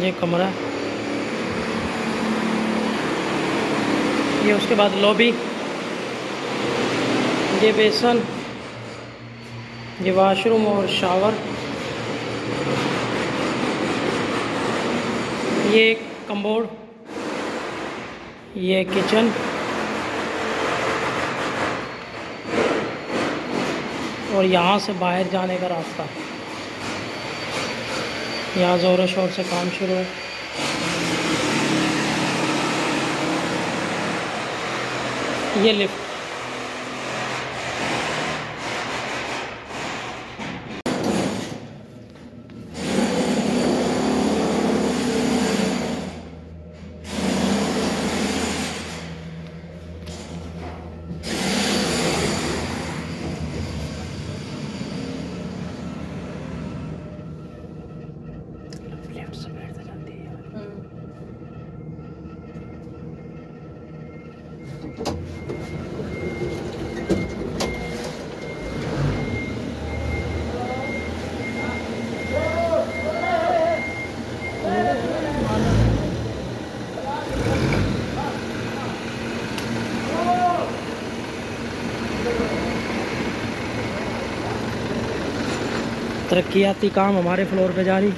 ये कमरा, ये उसके बाद लॉबी, ये बेसन, ये वाशरूम और शावर, ये कमोड, ये किचन और यहाँ से बाहर जाने का रास्ता। यहाँ ज़ोरों शोर से काम शुरू है। ये लिफ्ट, तरक्याती काम हमारे फ्लोर पे जारी।